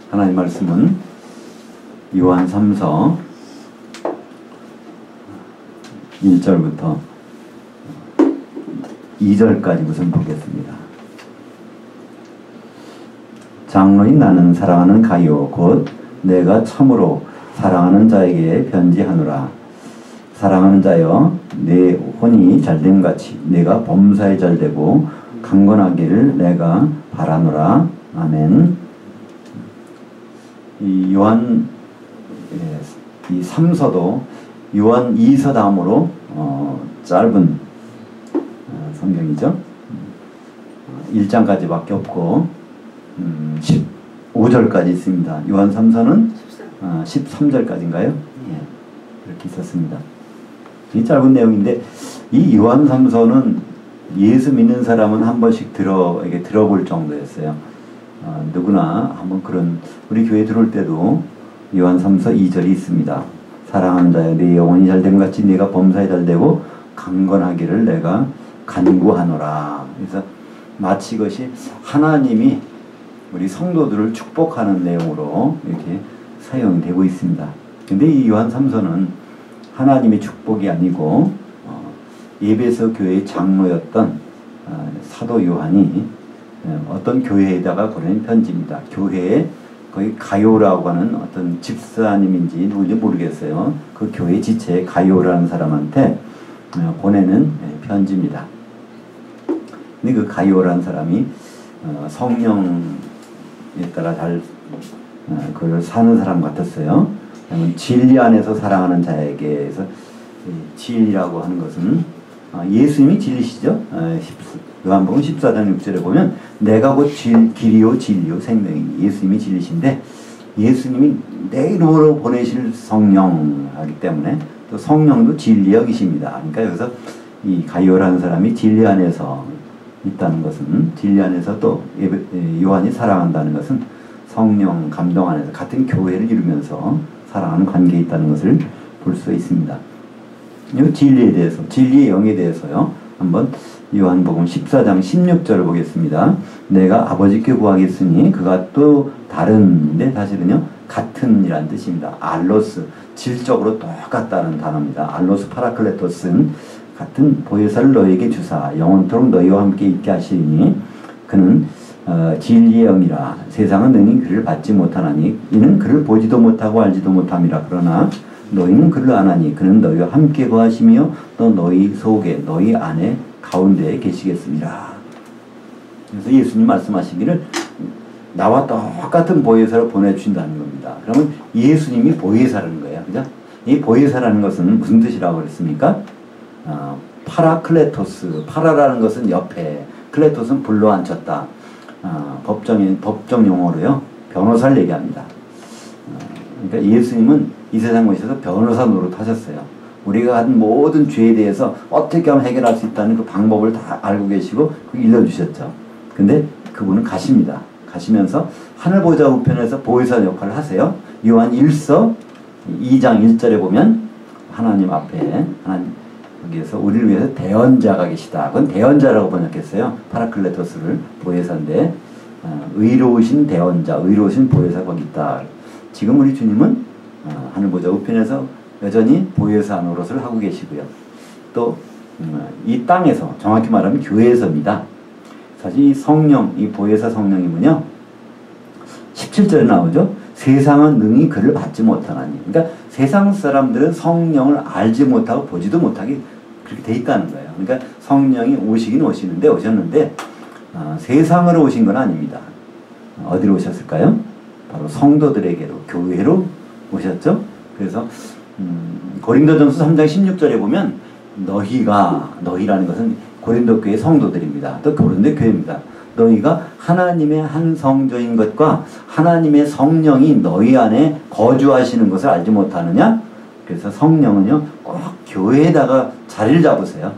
하나님 말씀은 요한 3서 1절부터 2절까지 우선 보겠습니다. 장로인 나는 사랑하는 가요 곧 내가 참으로 사랑하는 자에게 편지하노라. 사랑하는 자여 내 혼이 잘됨같이 내가 범사에 잘되고 강건하기를 내가 바라노라. 아멘. 이 요한 이 3서도 요한 2서 다음으로 짧은 성경이죠. 1장까지밖에 없고 15절까지 있습니다. 요한 3서는 13절까지인가요? 예, 이렇게 있었습니다. 이 짧은 내용인데 이 요한 3서는 예수 믿는 사람은 한 번씩 들어볼 정도였어요. 누구나 한번 그런 우리 교회 들어올 때도 요한 3서 2절이 있습니다. 사랑하는 자여 내 영혼이 잘됨같이 네가 범사에 잘되고 강건하기를 내가 간구하노라. 그래서 마치 이것이 하나님이 우리 성도들을 축복하는 내용으로 이렇게 사용이 되고 있습니다. 근데 이 요한 3서는 하나님의 축복이 아니고 에베소 교회의 장로였던 사도 요한이 어떤 교회에다가 보낸 편지입니다. 교회에 거의 가요라고 하는 어떤 집사님인지 누군지 모르겠어요. 그 교회 지체에 가요라는 사람한테 보내는 편지입니다. 근데 그 가요라는 사람이 성령에 따라 잘 그걸 사는 사람 같았어요. 진리 안에서 사랑하는 자에게서 진리라고 하는 것은 예수님이 진리시죠. 요한복음 14장 6절에 보면 내가 곧 길이요 진리요 생명이니 예수님이 진리신데 예수님이 내 이름으로 보내실 성령이기 때문에 또 성령도 진리 여기십니다. 그러니까 여기서 이 가요라는 사람이 진리 안에서 있다는 것은 진리 안에서 또 요한이 사랑한다는 것은 성령 감동 안에서 같은 교회를 이루면서 사랑하는 관계에 있다는 것을 볼 수 있습니다. 이 진리에 대해서 진리의 영에 대해서요. 한번 요한복음 14장 16절을 보겠습니다. 내가 아버지께 구하겠으니 그가 또 다른데 사실은요 같은 이란 뜻입니다. 알로스 질적으로 똑같다는 단어입니다. 알로스 파라클레토스는 같은 보혜사를 너에게 주사 영원토록 너희와 함께 있게 하시니 그는 진리의 영이라 세상은 능히 그를 받지 못하나니 이는 그를 보지도 못하고 알지도 못함이라. 그러나 너희는 그를 아나니 그는 너희와 함께 거하시며 또 너희 속에 너희 안에 가운데에 계시겠습니다. 그래서 예수님 말씀하시기를 나와 똑같은 보혜사를 보내주신다는 겁니다. 그러면 예수님이 보혜사라는 거예요. 그죠? 이 보혜사라는 것은 무슨 뜻이라고 그랬습니까? 파라클레토스. 파라라는 것은 옆에, 클레토스는 불러 앉혔다. 법정 용어로요. 변호사를 얘기합니다. 그러니까 예수님은 이 세상 오셔서 변호사 노릇하셨어요. 우리가 한 모든 죄에 대해서 어떻게 하면 해결할 수 있다는 그 방법을 다 알고 계시고 그 일러주셨죠. 근데 그분은 가십니다. 가시면서 하늘보좌 우편에서 보혜사 역할을 하세요. 요한 1서 2장 1절에 보면 하나님 앞에 하나님 여기에서 우리를 위해서 대언자가 계시다. 그건 대언자라고 번역했어요. 파라클레토스를 보혜사인데 의로우신 대언자, 의로우신 보혜사 거기 있다. 지금 우리 주님은 하늘보좌 우편에서 여전히 보혜사 노릇을 하고 계시고요. 또 이 땅에서 정확히 말하면 교회에서입니다. 사실 이 성령, 이 보혜사 성령이면요 17절에 나오죠. 세상은 능히 그를 받지 못하나니. 그러니까 세상 사람들은 성령을 알지 못하고 보지도 못하게 그렇게 돼 있다는 거예요. 그러니까 성령이 오시긴 오셨는데 세상으로 오신 건 아닙니다. 어디로 오셨을까요? 바로 성도들에게로, 교회로 오셨죠. 그래서 고린도전서 3장 16절에 보면 너희라는 것은 고린도 교회 성도들입니다. 또 고린도 교회입니다. 너희가 하나님의 한 성조인 것과 하나님의 성령이 너희 안에 거주하시는 것을 알지 못하느냐? 그래서 성령은요 꼭 교회에다가 자리를 잡으세요.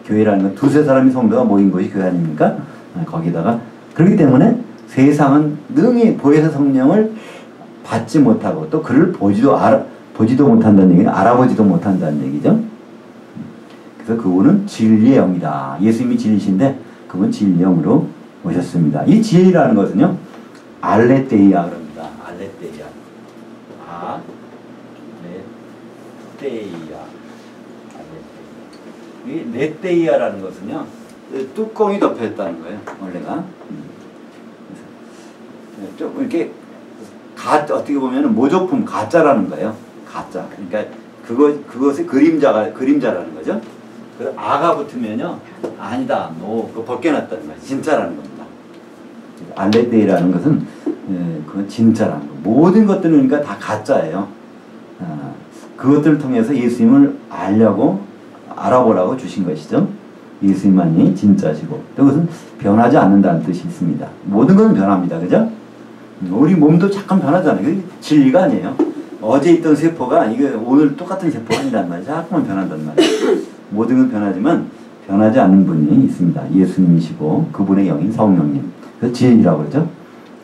교회라는 건 두세 사람이 성도가 모인 것이 교회 아닙니까? 거기다가 그렇기 때문에 세상은 능히 보혜사 성령을 받지 못하고 또 그를 보지도 못한다는 얘기는 알아보지도 못한다는 얘기죠. 그래서 그분은 진리의 영이다. 예수님이 진리신데 그분 진리의 영으로 오셨습니다. 이 진리라는 것은요 알레테이아 그럽니다. 알레테이아. 알레테이아. 이 레테이아라는 것은요, 뚜껑이 덮여 있다는 거예요, 원래가. 좀 이렇게 어떻게 보면은 모조품 가짜라는 거예요. 가짜. 그러니까 그것의 그림자라는 거죠. 그래서 아가 붙으면요, 아니다, 그거 벗겨놨다는 거예요. 진짜라는 겁니다. 알레테이라는 것은 그건 진짜라는 거. 모든 것들은 그러니까 다 가짜예요. 그것들을 통해서 예수님을 알아보라고 주신 것이죠. 예수님만이 진짜시고, 그것은 변하지 않는다는 뜻이 있습니다. 모든 것은 변합니다. 그죠? 우리 몸도 잠깐 변하잖아요. 그게 진리가 아니에요. 어제 있던 세포가 이게 오늘 똑같은 세포가 아니란 말이에요. 자꾸만 변한단 말이에요. 모든 건 변하지만 변하지 않는 분이 있습니다. 예수님이시고 그분의 영인 성령님. 그래서 진리라고 그러죠.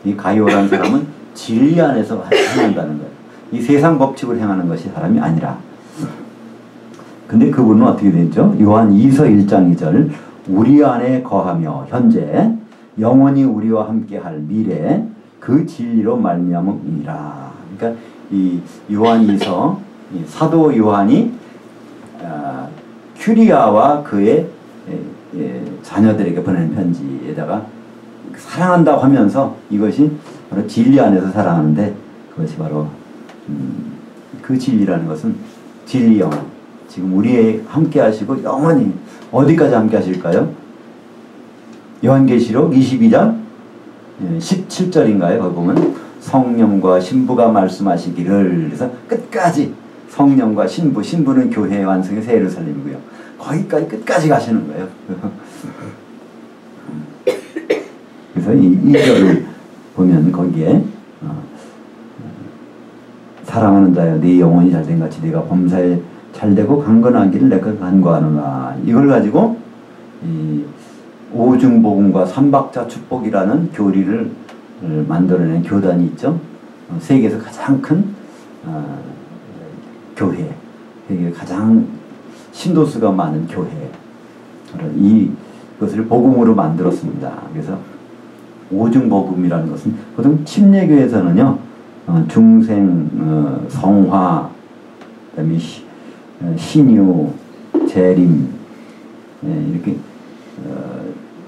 이 가이오라는 사람은 진리 안에서 행한다는 거예요. 이 세상 법칙을 행하는 것이 사람이 아니라. 근데 그분은 어떻게 되죠? 요한 2서 1장 2절 우리 안에 거하며 현재 영원히 우리와 함께할 미래 그 진리로 말미암음이라. 그러니까 이 요한 2서 사도 요한이 큐리아와 그의 자녀들에게 보내는 편지에다가 사랑한다고 하면서 이것이 바로 진리 안에서 사랑하는데 그것이 바로 그 진리라는 것은 진리 영원. 지금 우리에 함께 하시고 영원히 어디까지 함께 하실까요? 요한계시록 22장 17절인가요? 거기 보면 성령과 신부가 말씀하시기를, 그래서 끝까지 성령과 신부는 교회의 완성의 새 예루살렘이고요. 거기까지 끝까지 가시는 거예요. 그래서 이 2절을 보면 거기에 사랑하는 자여 네 영혼이 잘된 같이 네가 범사에 잘되고 강건한 길을 내가 간구하노라. 이걸 가지고 이 오중복음과 삼박자 축복이라는 교리를 만들어낸 교단이 있죠. 세계에서 가장 큰 교회, 세계 가장 신도수가 많은 교회, 이것을 복음으로 만들었습니다. 그래서 오중복음이라는 것은 보통 침례교에서는요, 중생, 성화, 그다음에 신유, 재림, 이렇게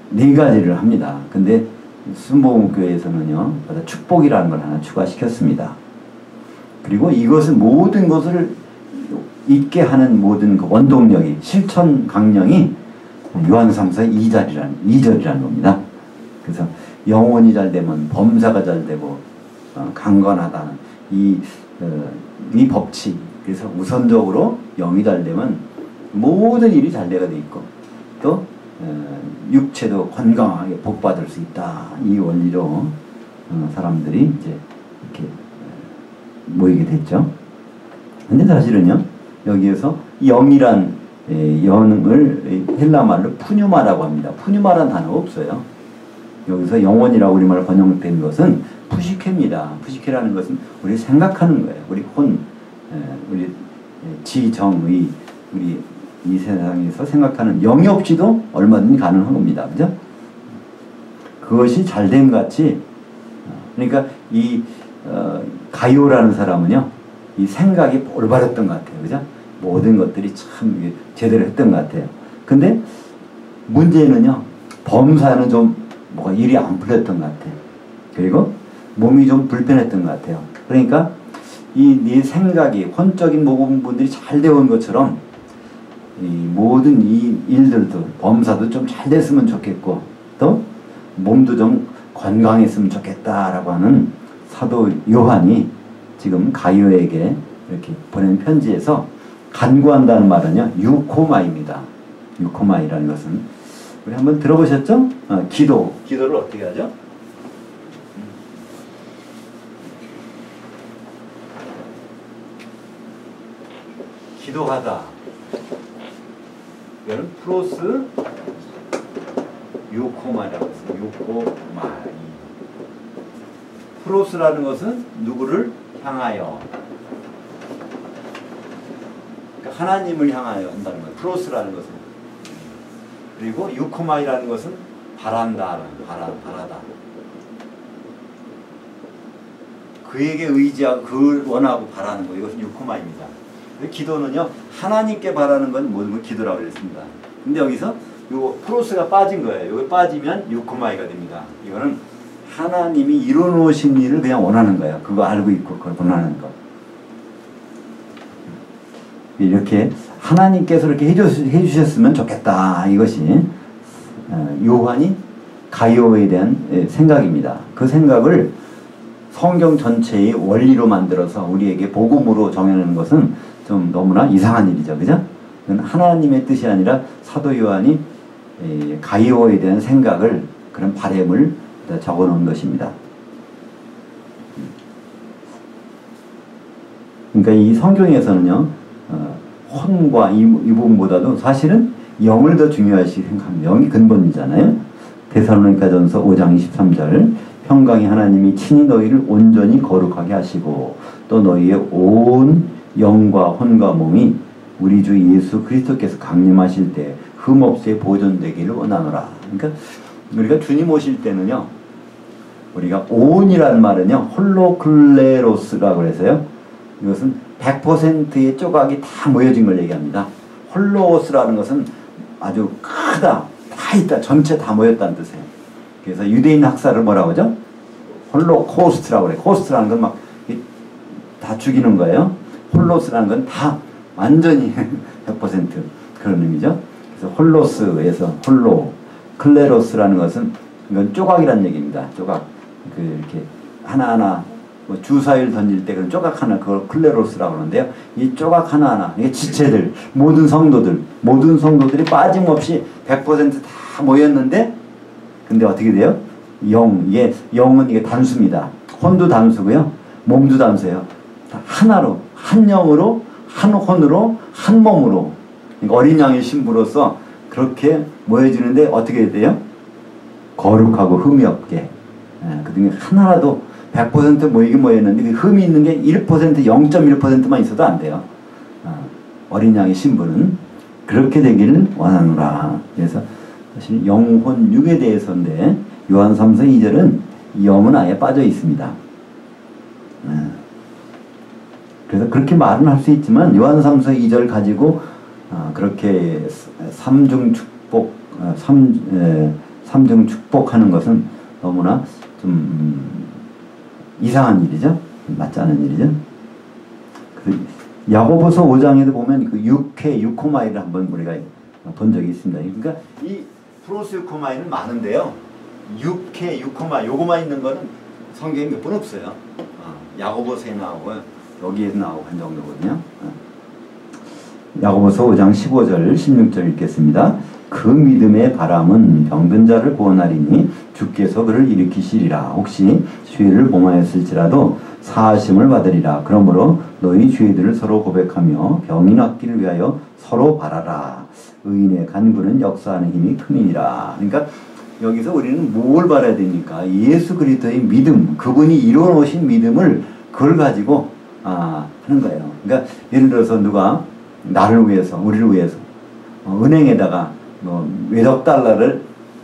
네 가지를 합니다. 근데 순복음교회에서는요, 축복이라는 걸 하나 추가시켰습니다. 그리고 이것은 모든 것을 있게 하는 모든 그 원동력이, 실천 강령이 요한삼서 2절이라는 겁니다. 그래서 영혼이 잘 되면 범사가 잘 되고 강건하다는 이 법칙. 그래서 우선적으로 영이 잘 되면 모든 일이 잘 되가 돼 있고 또 육체도 건강하게 복받을 수 있다. 이 원리로 사람들이 이제 이렇게 모이게 됐죠. 근데 사실은요, 여기에서 영이란 영을 헬라 말로 푸뉴마라고 합니다. 푸뉴마란 단어가 없어요. 여기서 영혼이라고 우리말로 번역된 것은 푸시케입니다. 푸시케라는 것은 우리 생각하는 거예요. 우리 우리 지정의, 우리 이 세상에서 생각하는 영이 없이도 얼마든지 가능한 겁니다. 그죠? 그것이 잘된 같이, 그러니까 이 가이오라는 사람은요, 이 생각이 올바랐던 것 같아요. 그죠? 모든 것들이 참 제대로 했던 것 같아요. 근데 문제는요, 범사는 좀 뭐가 일이 안 풀렸던 것 같아요. 그리고 몸이 좀 불편했던 것 같아요. 그러니까 네 생각이, 혼적인 모든 분들이 잘 되어 온 것처럼 이 모든 이 일들도, 범사도 좀 잘 됐으면 좋겠고 또 몸도 좀 건강했으면 좋겠다라고 하는 사도 요한이 지금 가이오에게 이렇게 보낸 편지에서 간구한다는 말은요, 유코마입니다. 유코마이라는 것은 우리 한번 들어보셨죠? 기도를 어떻게 하죠? 기도하다. 이거는 플러스 유코마라고 했어요. 유코마이. 프로스라는 것은 누구를 향하여, 그러니까 하나님을 향하여 한다는 거예요. 프로스라는 것은. 그리고 유코마이라는 것은 바란다, 바라다. 그에게 의지하고 그걸 원하고 바라는 거예요. 이것은 유코마입니다. 기도는요, 하나님께 바라는 건 모든 걸 기도라고 그랬습니다. 근데 여기서 요 프로스가 빠진 거예요. 여기 빠지면 유코마이가 됩니다. 이거는 하나님이 이뤄놓으신 일을 그냥 원하는 거예요. 그거 알고 있고 그걸 원하는 거. 이렇게 하나님께서 이렇게 해주셨으면 좋겠다. 이것이 요한이 가이오에 대한 생각입니다. 그 생각을 성경 전체의 원리로 만들어서 우리에게 복음으로 정해내는 것은 좀 너무나 이상한 일이죠. 그죠? 하나님의 뜻이 아니라 사도 요한이 가이오에 대한 생각을, 그런 바램을 적어 놓은 것입니다. 그러니까 이 성경에서는요, 혼과 이 부분보다도 사실은 영을 더 중요하시 생각합니다. 영이 근본이잖아요. 데살로니가전서 5장 23절, 평강의 하나님이 친히 너희를 온전히 거룩하게 하시고 또 너희의 온 영과 혼과 몸이 우리 주 예수 그리스도께서 강림하실 때 흠없이 보존되기를 원하노라. 그러니까 우리가 주님 오실 때는요, 우리가 온이라는 말은요, 홀로클레로스라고 그래서요, 이것은 100%의 조각이 다 모여진 걸 얘기합니다. 홀로스라는 것은 아주 크다, 다 있다, 전체 다 모였다는 뜻이에요. 그래서 유대인 학살을 뭐라고 하죠? 홀로코스트라고 그래요. 코스트라는 건 막 다 죽이는 거예요. 홀로스라는 건 다 완전히 100% 그런 의미죠. 그래서 홀로스에서 홀로, 클레로스라는 것은 이건 조각이라는 얘기입니다. 조각. 이렇게 하나하나 뭐 주사위를 던질 때 그런 조각 하나, 그걸 클레로스라고 하는데요. 이 조각 하나하나, 이게 지체들, 모든 성도들이 빠짐없이 100% 다 모였는데, 근데 어떻게 돼요? 영은 이게 단수입니다. 혼도 단수고요. 몸도 단수예요. 다 하나로, 한 영으로, 한 혼으로, 한 몸으로. 그러니까 어린 양의 신부로서 그렇게 모여지는데 어떻게 돼요? 거룩하고 흠이 없게. 그 중에 하나라도 100% 모이긴 모였는데 그 흠이 있는 게 1%, 0.1%만 있어도 안 돼요. 어린 양의 신부는 그렇게 되기를 원하노라. 그래서 사실 영혼 육에 대해서인데 요한 3서 2절은 영은 아예 빠져 있습니다. 그래서 그렇게 말은 할 수 있지만 요한 3서 2절 가지고 그렇게 삼중 축복하는 것은 너무나 좀 이상한 일이죠. 맞지 않은 일이죠. 야고보서 5장에도 보면 그 유코마이를 한번 우리가 본 적이 있습니다. 그러니까 이 프로스 유코마이는 많은데요. 유코마 요거만 있는 거는 성경에 몇 번 없어요. 야고보서에 나오고 여기에도 나오고 한 정도거든요. 야고보서 5장 15절 16절 읽겠습니다. 그 믿음의 바람은 병든 자를 구원하리니 주께서 그를 일으키시리라. 혹시 죄를 범하였을지라도 사하심을 받으리라. 그러므로 너희 죄들을 서로 고백하며 병이 낫기를 위하여 서로 바라라. 의인의 간구는 역사하는 힘이 큼이니라. 그러니까 여기서 우리는 뭘 바라야 됩니까? 예수 그리스도의 믿음, 그분이 이루어놓으신 믿음을 그걸 가지고 하는 거예요. 그러니까 예를 들어서 누가 나를 위해서, 우리를 위해서 은행에다가 몇억 달러를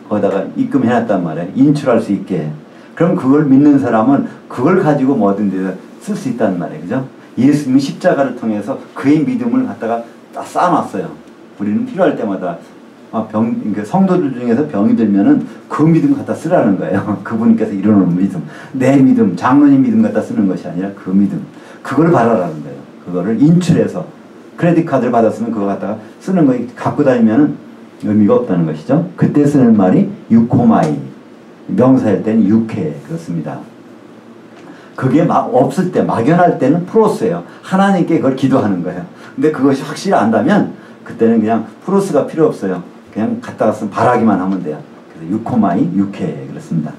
거기다가 입금해놨단 말이에요. 인출할 수 있게. 그럼 그걸 믿는 사람은 그걸 가지고 뭐든지 쓸 수 있단 말이에요. 그죠? 예수님이 십자가를 통해서 그의 믿음을 갖다가 다 쌓아놨어요. 우리는 필요할 때마다 그러니까 성도들 중에서 병이 들면은 그 믿음 갖다 쓰라는 거예요. 그분께서 이루는 믿음. 내 믿음, 장로님 믿음 갖다 쓰는 것이 아니라 그 믿음. 그걸 바라라는 거예요. 그거를 인출해서 크레딧 카드를 받았으면 그거 갖다가 쓰는 거 갖고 다니면은 의미가 없다는 것이죠. 그때 쓰는 말이 유코마이. 명사일 때는 유케. 그렇습니다. 그게 없을 때, 막연할 때는 프로스예요. 하나님께 그걸 기도하는 거예요. 근데 그것이 확실히 안다면 그때는 그냥 프로스가 필요 없어요. 그냥 갖다가 쓰면 바라기만 하면 돼요. 그래서 유코마이, 유케. 그렇습니다.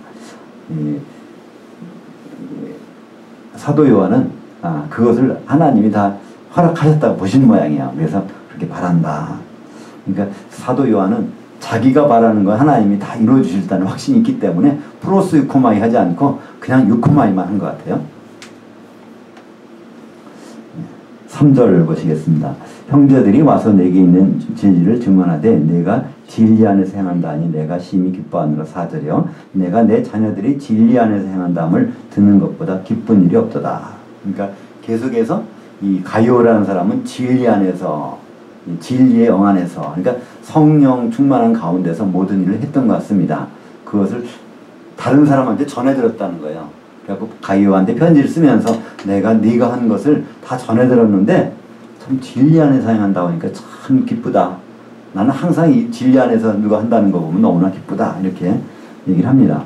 사도 요한은 그것을 하나님이 다 허락하셨다고 보신 모양이야. 그래서 그렇게 바란다. 그러니까 사도 요한은 자기가 바라는 건 하나님이 다 이루어 주실다는 확신이 있기 때문에 프로스 유코마이 하지 않고 그냥 유코마이만 한 것 같아요. 3절 보시겠습니다. 형제들이 와서 내게 있는 진리를 증언하되 내가 진리 안에서 행한다니 내가 심히 기뻐하느라. 4절이요. 내가 내 자녀들이 진리 안에서 행한다함을 듣는 것보다 기쁜 일이 없도다. 그러니까 계속해서 이 가룟이라는 사람은 진리 안에서, 진리의 영 안에서, 그러니까 성령 충만한 가운데서 모든 일을 했던 것 같습니다. 그것을 다른 사람한테 전해들었다는 거예요. 그래서 가룟한테 편지를 쓰면서 내가 네가 한 것을 다 전해들었는데 참 진리 안에서 행한다고 하니까 참 기쁘다. 나는 항상 이 진리 안에서 누가 한다는 거 보면 너무나 기쁘다. 이렇게 얘기를 합니다.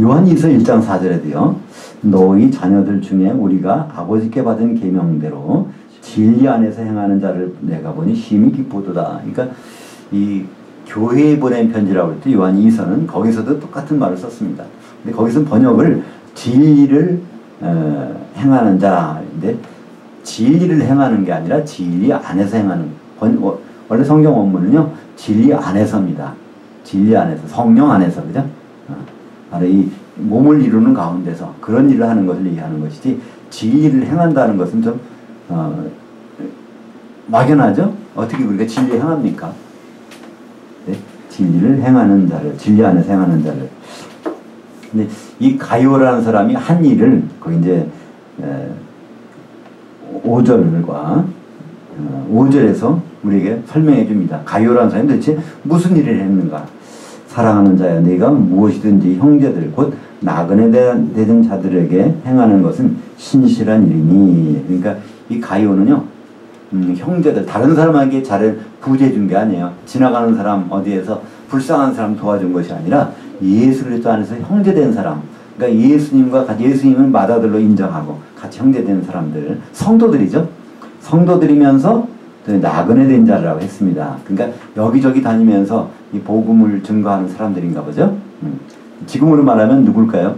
요한일서 1장 4절에도요. 너희 자녀들 중에 우리가 아버지께 받은 계명대로 진리 안에서 행하는 자를 내가 보니 심히 기쁘도다. 그러니까 이 교회에 보낸 편지라고 할 때 요한 2서는 거기서도 똑같은 말을 썼습니다. 근데 거기서 번역을 진리를 행하는 자인데 진리를 행하는 게 아니라 진리 안에서 행하는, 원래 성경 원문은요 진리 안에서입니다. 진리 안에서, 성령 안에서, 그죠? 바로 이 몸을 이루는 가운데서 그런 일을 하는 것을 얘기하는 것이지, 진리를 행한다는 것은 좀 막연하죠? 어떻게 우리가 진리를 행합니까? 네? 진리를 행하는 자를, 진리 안에서 행하는 자를. 근데 이 가룟이라는 사람이 한 일을 거기 이제 5절과 5절에서 우리에게 설명해 줍니다. 가룟이라는 사람이 도대체 무슨 일을 했는가? 사랑하는 자여, 네가 무엇이든지 형제들 곧 나그네 되는 자들에게 행하는 것은 신실한 일이니. 그러니까 이 가룟은요 형제들, 다른 사람에게 잘을 부재해 준 게 아니에요. 지나가는 사람, 어디에서 불쌍한 사람 도와준 것이 아니라 예수 그리스도 안에서 형제된 사람, 그러니까 예수님과 같이, 예수님을 맏아들로 인정하고 같이 형제된 사람들, 성도들이죠. 성도들이면서 나그네 된 자라고 했습니다. 그러니까 여기저기 다니면서 이 복음을 증거하는 사람들인가 보죠. 지금으로 말하면 누굴까요?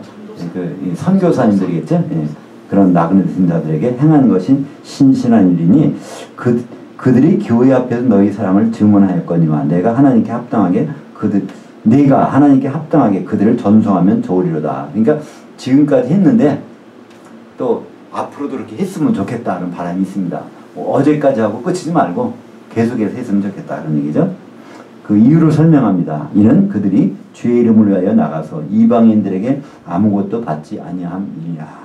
그 선교사님들이겠죠. 예. 그런 나그네 된 자들에게 행한 것이 신실한 일이니 그들이 교회 앞에서 너희 사랑을 증언하였거니와 내가 하나님께 합당하게 네가 하나님께 합당하게 그들을 전송하면 좋으리로다. 그러니까 지금까지 했는데 또 앞으로도 그렇게 했으면 좋겠다는 바람이 있습니다. 어제까지 하고 끝이지 말고 계속해서 했으면 좋겠다, 그런 얘기죠. 그 이유를 설명합니다. 이는 그들이 주의 이름을 위하여 나가서 이방인들에게 아무것도 받지 아니함이니라.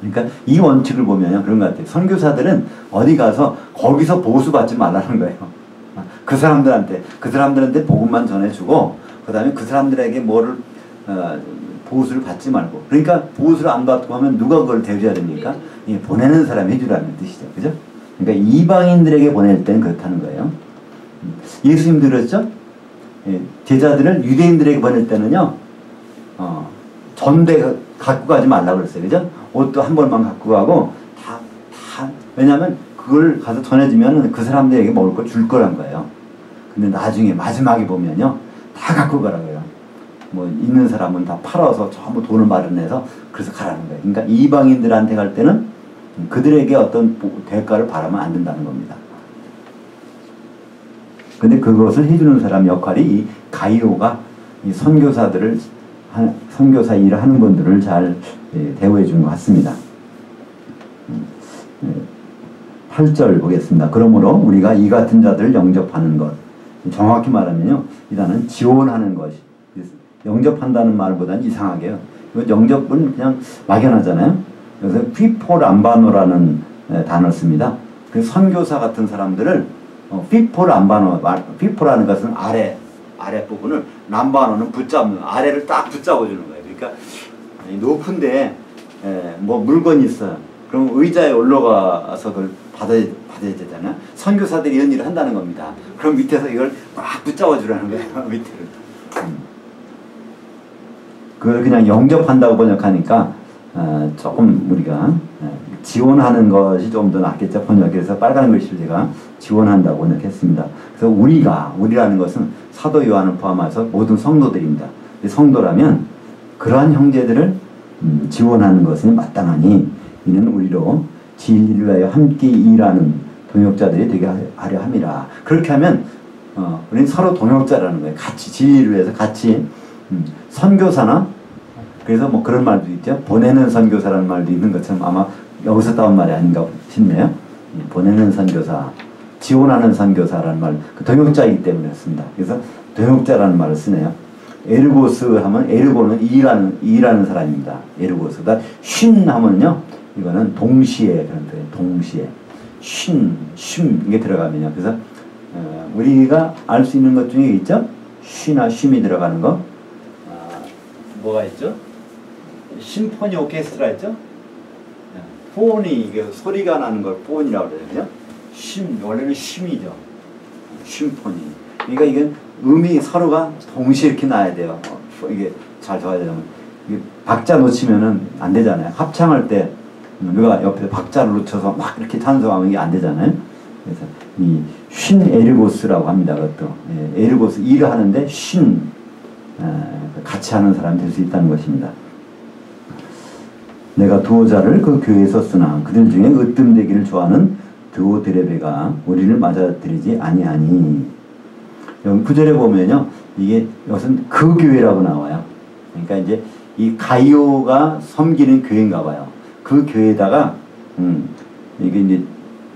그러니까 이 원칙을 보면요 그런 것 같아요. 선교사들은 어디 가서 거기서 보수 받지 말라는 거예요. 그 사람들한테 복음만 전해주고 그 다음에 그 사람들에게 뭐를 보수를 받지 말고, 그러니까 보수를 안 받고 하면 누가 그걸 대줘야 됩니까? 예, 보내는 사람이 해주라는 뜻이죠. 그죠? 그러니까 이방인들에게 보낼 때는 그렇다는 거예요. 예수님도 그랬죠? 예, 제자들을 유대인들에게 보낼 때는요 전대 갖고 가지 말라고 그랬어요. 그죠? 옷도 한 벌만 갖고 가고 왜냐면 그걸 가서 전해주면 그 사람들에게 먹을 걸 줄 거란 거예요. 근데 나중에 마지막에 보면요 다 갖고 가라고요. 뭐 있는 사람은 다 팔아서 전부 돈을 마련해서 그래서 가라는 거예요. 그러니까 이방인들한테 갈 때는 그들에게 어떤 대가를 바라면 안 된다는 겁니다. 근데 그것을 해주는 사람 역할이 이 가룟가 이 선교사들을, 선교사 일을 하는 분들을 잘 대우해 준 것 같습니다. 8절 보겠습니다. 그러므로 우리가 이 같은 자들을 영접하는 것, 정확히 말하면요 일단은 지원하는 것이, 영접한다는 말보다는 이상하게요. 영접은 그냥 막연하잖아요. 그래서 휘포람바노라는 단어를 씁니다. 그 선교사 같은 사람들을 휘포람바노, 휘포라는 것은 아래 부분을, 람바노는 붙잡는, 아래를 딱 붙잡아 주는 거예요. 그러니까 높은데 뭐 물건이 있어요. 그럼 의자에 올라가서 그걸 받아야 되잖아요. 선교사들이 이런 일을 한다는 겁니다. 그럼 밑에서 이걸 막 붙잡아 주라는 거예요. 밑에를. 그걸 그냥 영접한다고 번역하니까 조금 우리가 지원하는 것이 좀 더 낫겠죠. 번역해서 빨간 글씨를 제가 지원한다고 번역했습니다. 그래서 우리라는 것은 사도 요한을 포함해서 모든 성도들입니다. 성도라면 그러한 형제들을 지원하는 것은 마땅하니 이는 우리로 진리를 위하여 함께 일하는 동역자들이 되게 하려 함이라. 그렇게 하면 우리는 서로 동역자라는 거예요. 같이 진리를 위해서 같이 선교사나, 그래서 뭐 그런 말도 있죠. 보내는 선교사라는 말도 있는 것처럼 아마 여기서 따온 말이 아닌가 싶네요. 보내는 선교사, 지원하는 선교사라는 말, 그 동역자이기 때문에 했습니다. 그래서 동역자라는 말을 쓰네요. 에르고스 하면 에르고는 일하는 사람입니다. 에르고스. 쉰 하면요, 이거는 동시에 그런 뜻이에요. 동시에 쉼 이게 들어가면요. 그래서 우리가 알 수 있는 것 중에 있죠. 쉬나 쉼이 들어가는 거. 뭐가 있죠? 심포니 오케스트라 있죠? 폰이 이게 소리가 나는 걸 폰이라고 그러거든요. 쉼 원래는 쉼이죠. 심포니. 그러니까 이게 음이 서로가 동시에 이렇게 나야 돼요. 이게 잘 좋아지려면 이게 박자 놓치면은 안 되잖아요. 합창할 때 누가 옆에 박자를 놓쳐서 막 이렇게 찬송하면 이게 안 되잖아요. 그래서 이 쉰 에르고스라고 합니다. 그것도 에르고스 일을 하는데 쉰 같이 하는 사람이 될 수 있다는 것입니다. 내가 두오자를 그 교회에 썼으나 그들 중에 으뜸되기를 좋아하는 드오드레베가 우리를 맞아들이지 아니하니. 여기 9절에 보면요, 이게 이것은 그 교회라고 나와요. 그러니까 이제 이 가이오가 섬기는 교회인가 봐요. 그 교회에다가 이게 이제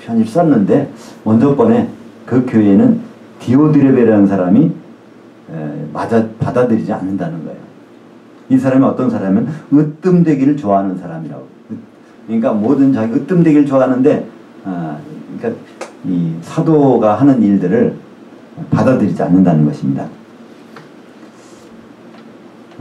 편지를 썼는데 먼저 번에 그 교회에는 디오드레베라는 사람이 받아들이지 않는다는 거예요. 이 사람이 어떤 사람이면 으뜸되기를 좋아하는 사람이라고. 그러니까 모든 자기 으뜸되기를 좋아하는데 그러니까 이 사도가 하는 일들을 받아들이지 않는다는 것입니다.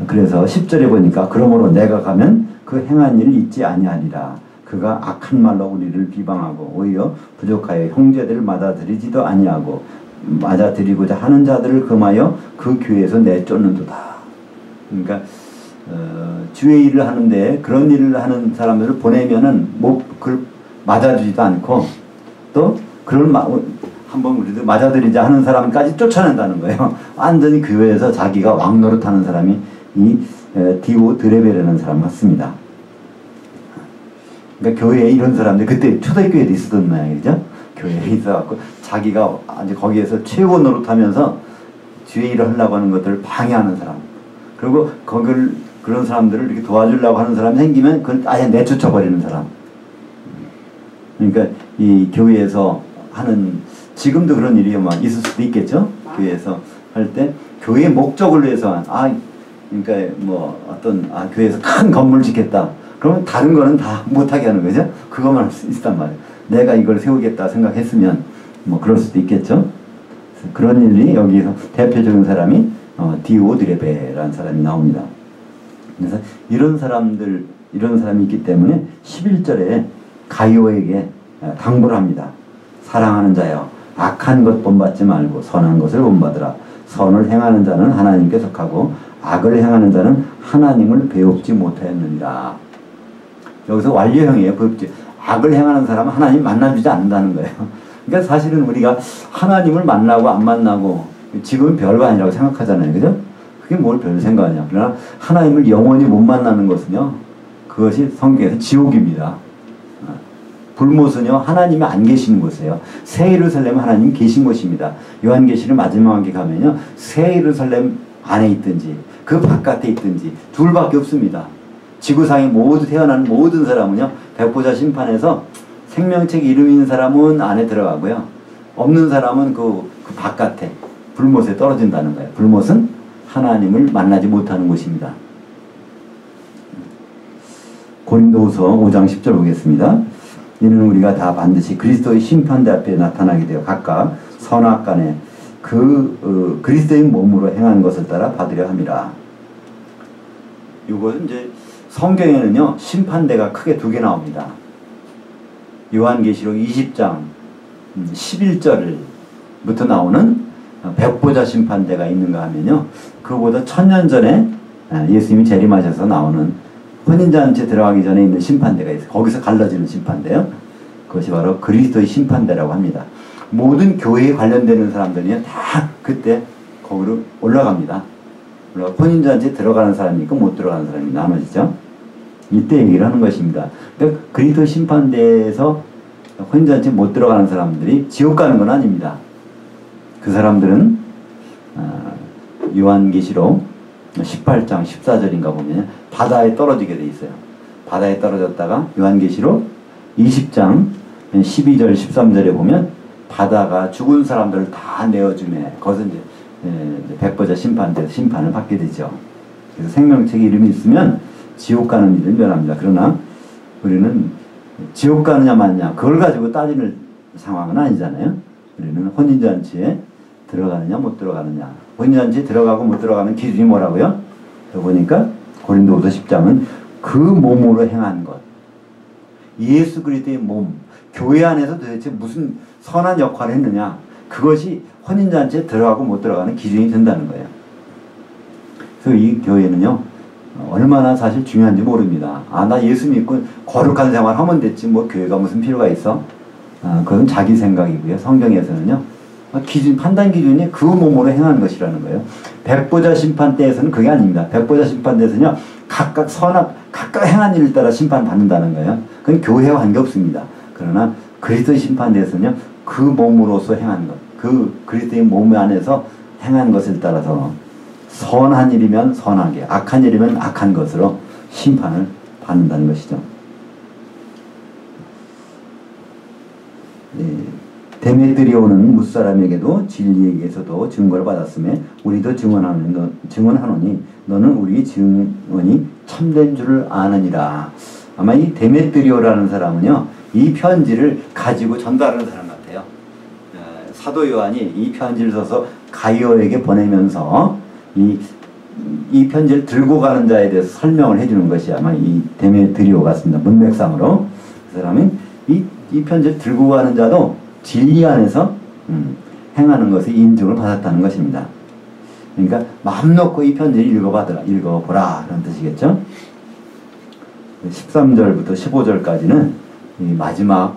그래서 10절에 보니까 그러므로 내가 가면 그 행한 일을 잊지 아니하리라. 그가 악한 말로 우리를 비방하고 오히려 부족하여 형제들을 맞아들이지도 아니하고 맞아들이고자 하는 자들을 금하여 그 교회에서 내쫓는도다. 그러니까 주의 일을 하는데 그런 일을 하는 사람들을 보내면은 그걸 맞아주지도 않고 또 그런 한번 우리도 맞아들이자 하는 사람까지 쫓아낸다는 거예요. 완전히 교회에서 자기가 왕노릇하는 사람이 이 디오드레베라는 사람 같습니다. 그러니까 교회에 이런 사람들 그때 초대교회도 있었던 모양이죠. 교회에 있어갖고 자기가 아주 거기에서 최고 노릇하면서 주의 일을 하려고 하는 것들을 방해하는 사람. 그리고 그런 사람들을 이렇게 도와주려고 하는 사람이 생기면 그걸 아예 내쫓아버리는 사람. 그러니까 이 교회에서 하는 지금도 그런 일이 막 있을 수도 있겠죠. 교회에서 할 때 교회의 목적을 위해서 그러니까 뭐 어떤 교회에서 큰 건물 짓겠다. 그러면 다른 거는 다 못하게 하는 거죠. 그것만 할 수 있단 말이에요. 내가 이걸 세우겠다 생각했으면 뭐 그럴 수도 있겠죠. 그런 일이 여기서 대표적인 사람이 디오드레베라는 사람이 나옵니다. 그래서 이런 사람이 있기 때문에 11절에 가이오에게 당부를 합니다. 사랑하는 자여 악한 것 본받지 말고 선한 것을 본받으라. 선을 행하는 자는 하나님께 속하고 악을 행하는 자는 하나님을 배웁지 못하였느니라. 여기서 완료형이에요. 악을 행하는 사람은 하나님 만나주지 않는다는 거예요. 그러니까 사실은 우리가 하나님을 만나고 안 만나고 지금은 별거 아니라고 생각하잖아요. 그죠? 그게 뭘 별 생각하냐. 그러나 하나님을 영원히 못 만나는 것은요, 그것이 성경에서 지옥입니다. 불못은요, 하나님이 안 계시는 곳이에요. 새 예루살렘은 하나님 계신 곳입니다. 요한계시록 마지막에 가면요, 새 예루살렘 안에 있든지 그 바깥에 있든지 둘밖에 없습니다. 지구상에 모두 태어난 모든 사람은요, 백보자 심판에서 생명책 이름 있는 사람은 안에 들어가고요, 없는 사람은 그 바깥에 불못에 떨어진다는 거예요. 불못은 하나님을 만나지 못하는 곳입니다. 고린도후서 5장 10절 보겠습니다. 이는 우리가 다 반드시 그리스도의 심판대 앞에 나타나게 되어 각각 선악간에 그리스도의 몸으로 행한 것을 따라 받으려 함이라. 이것은 이제 성경에는요, 심판대가 크게 두 개 나옵니다. 요한계시록 20장 11절부터 나오는 백보자 심판대가 있는가 하면요, 그보다 1000년 전에 예수님이 재림하셔서 나오는 혼인잔치 들어가기 전에 있는 심판대가 있어요. 거기서 갈라지는 심판대요. 그것이 바로 그리스도의 심판대라고 합니다. 모든 교회에 관련되는 사람들이 다 그때 거기로 올라갑니다. 혼인잔치에 들어가는 사람이 있고 못 들어가는 사람이 나눠지죠. 이때 얘기를 하는 것입니다. 그러니까 그리스도 심판대에서 혼인잔치에 못 들어가는 사람들이 지옥 가는 건 아닙니다. 그 사람들은 요한계시록 18장 14절인가 보면 바다에 떨어지게 돼 있어요. 바다에 떨어졌다가 요한계시록 20장 12절 13절에 보면 바다가 죽은 사람들을 다 내어주네. 거기서 이제 백보자 심판대에서 심판을 받게 되죠. 그래서 생명책에 이름이 있으면 지옥 가는 일을 면합니다. 그러나 우리는 지옥 가느냐 마느냐 그걸 가지고 따지는 상황은 아니잖아요. 우리는 혼인잔치에 들어가느냐 못 들어가느냐. 혼인잔치에 들어가고 못 들어가는 기준이 뭐라고요? 보니까 고린도후서 10장은 그 몸으로 행한 것. 예수 그리스도의 몸, 교회 안에서 도대체 무슨 선한 역할을 했느냐. 그것이 혼인잔치에 들어가고 못 들어가는 기준이 된다는 거예요. 그래서 이 교회는요, 얼마나 사실 중요한지 모릅니다. 아, 나 예수 믿고 거룩한 생활 하면 됐지, 뭐 교회가 무슨 필요가 있어? 그건 자기 생각이고요. 성경에서는요, 판단 기준이 그 몸으로 행하는 것이라는 거예요. 백보자 심판 때에서는 그게 아닙니다. 백보자 심판 때에서는요, 각각 행한 일을 따라 심판받는다는 거예요. 그건 교회와 관계없습니다. 그러나 그리스도의 심판 때에서는요, 그 몸으로서 행한 것, 그 그리스도의 몸 안에서 행한 것을 따라서 선한 일이면 선하게, 악한 일이면 악한 것으로 심판을 받는다는 것이죠. 데메트리오는 무사람에게도 진리에게서도 증거를 받았음에 우리도 증언하노니 너는 우리 증언이 참된 줄을 아느니라. 아마 이 데메트리오라는 사람은요, 이 편지를 가지고 전달하는 사람 같아요. 사도 요한이 이 편지를 써서 가이오에게 보내면서 이 편지를 들고 가는 자에 대해서 설명을 해주는 것이 아마 이 데메트리오 같습니다. 문맥상으로. 그 사람은 이 편지를 들고 가는 자도 진리 안에서 행하는 것에 인정을 받았다는 것입니다. 그러니까 마음 놓고 이 편지를 읽어보라 그런 뜻이겠죠. 13절부터 15절까지는 이 마지막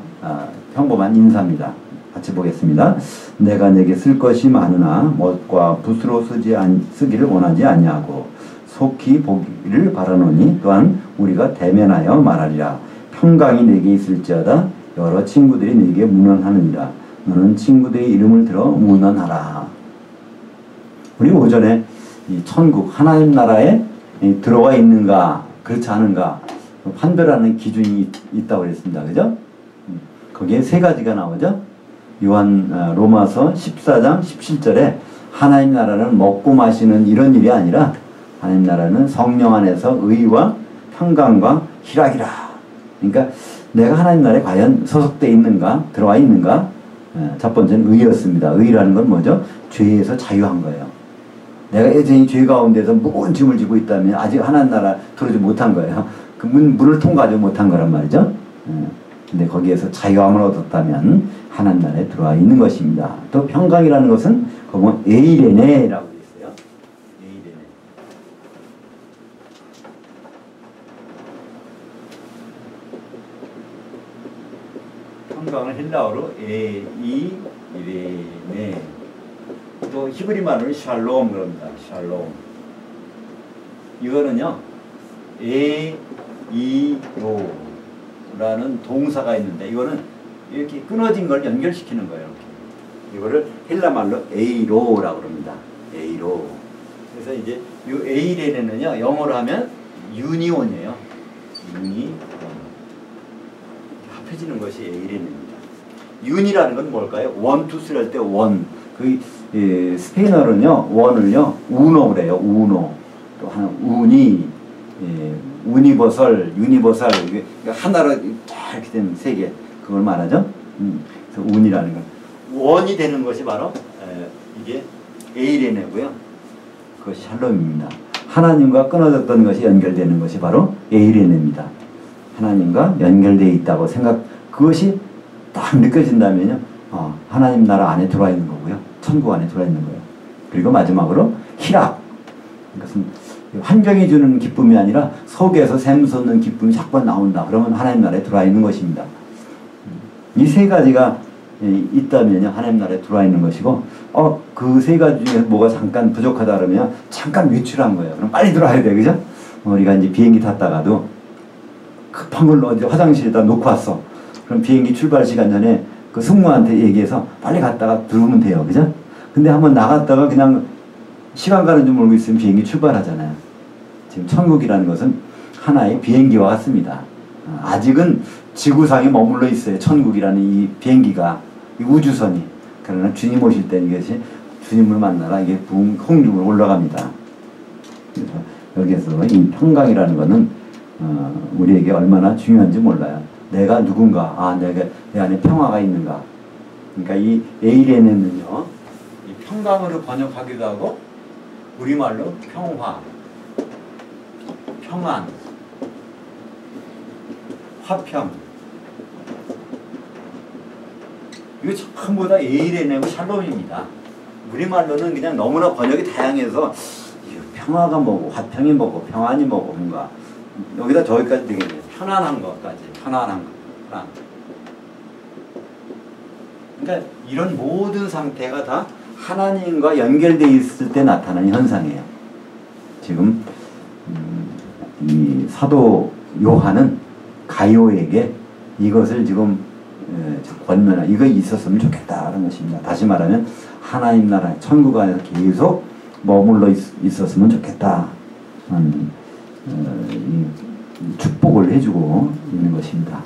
평범한 인사입니다. 같이 보겠습니다. 내가 내게 쓸 것이 많으나 못과 붓으로 쓰기를 원하지 아니하고 속히 보기를 바라노니 또한 우리가 대면하여 말하리라. 평강이 내게 있을지어다 여러 친구들이 네게 문안하느니라. 너는 친구들의 이름을 들어 문안하라. 우리 오전에 이 천국 하나님 나라에 들어와 있는가 그렇지 않은가 판별하는 기준이 있다고 그랬습니다. 그죠? 거기에 세 가지가 나오죠. 로마서 14장 17절에 하나님 나라는 먹고 마시는 이런 일이 아니라 하나님 나라는 성령 안에서 의와 평강과 희락이라. 그러니까 내가 하나님 나라에 과연 소속되어 있는가 들어와 있는가. 첫 번째는 의였습니다. 의라는 건 뭐죠? 죄에서 자유한 거예요. 내가 여전히 죄 가운데서 무거운 짐을 지고 있다면 아직 하나님 나라 들어오지 못한 거예요. 그 문을 통과하지 못한 거란 말이죠. 근데 거기에서 자유함을 얻었다면 하나님 나라에 들어와 있는 것입니다. 또 평강이라는 것은 보면 에이레네라고 되어 있어요. 에이레네. 평강을 헬라어로 에이레네. 또 히브리 말로는 샬롬 그럽니다. 샬롬. 이거는요, 에이로라는 동사가 있는데 이거는 이렇게 끊어진 걸 연결시키는 거예요. 이렇게. 이거를 헬라 말로 에이로라고 그럽니다. 에이로. 그래서 이제 이 에이레는요, 영어로 하면 유니온이에요. 유니온. 합해지는 것이 에이레입니다. 윤이라는 건 뭘까요? 원, 투, 쓰리 할 때 원. 스페인어는요, 원을요, 우노 그래요. 우노. 또 하나, 우니, 유니버설. 그러니까 하나로 쫙 이렇게 된 세 개. 그걸 말하죠. 그래서 운이라는 건. 원이 되는 것이 바로, 이게 에이레네고요. 그것이 샬롬입니다. 하나님과 끊어졌던 것이 연결되는 것이 바로 에이레네입니다. 하나님과 연결되어 있다고 그것이 딱 느껴진다면요, 하나님 나라 안에 들어와 있는 거고요. 천국 안에 들어와 있는 거예요. 그리고 마지막으로 희락. 이것은 환경이 주는 기쁨이 아니라 속에서 샘솟는 기쁨이 자꾸 나온다. 그러면 하나님 나라에 들어와 있는 것입니다. 이 세 가지가 있다면요, 하나님 나라에 들어와 있는 것이고, 그 세 가지 중에 뭐가 잠깐 부족하다 그러면 잠깐 외출한 거예요. 그럼 빨리 들어와야 돼. 그죠? 우리가 이제 비행기 탔다가도 급한 걸로 어디 화장실에다 놓고 왔어. 그럼 비행기 출발 시간 전에 그 승무한테 얘기해서 빨리 갔다가 들어오면 돼요. 그죠? 근데 한번 나갔다가 그냥 시간 가는 줄 모르고 있으면 비행기 출발하잖아요. 지금 천국이라는 것은 하나의 비행기와 같습니다. 아직은 지구상에 머물러 있어요. 천국이라는 이 비행기가. 이 우주선이. 그러나 주님 오실 때 이것이 주님을 만나라 이게空중으로 올라갑니다. 그래서 여기에서 이 평강이라는 것은 우리에게 얼마나 중요한지 몰라요. 내가 누군가, 내 안에 평화가 있는가. 그러니까 이 에이레는요, 이 평강으로 번역하기도 하고 우리말로 평화, 평안, 화평. 이거 전부 다 에이레네고 샬롬입니다. 우리말로는 그냥 너무나 번역이 다양해서 평화가 뭐고 화평이 뭐고 평안이 뭐고 뭔가 여기다 저기까지 되겠네요. 편안한 것까지. 편안한 것. 그러니까 이런 모든 상태가 다 하나님과 연결되어 있을 때 나타나는 현상이에요. 지금 이 사도 요한은 가이오에게 이것을 지금 권면하 이거 있었으면 좋겠다는 것입니다. 다시 말하면 하나님 나라 천국 안에서 계속 머물러 있었으면 좋겠다. 이 축복을 해주고 있는 것입니다.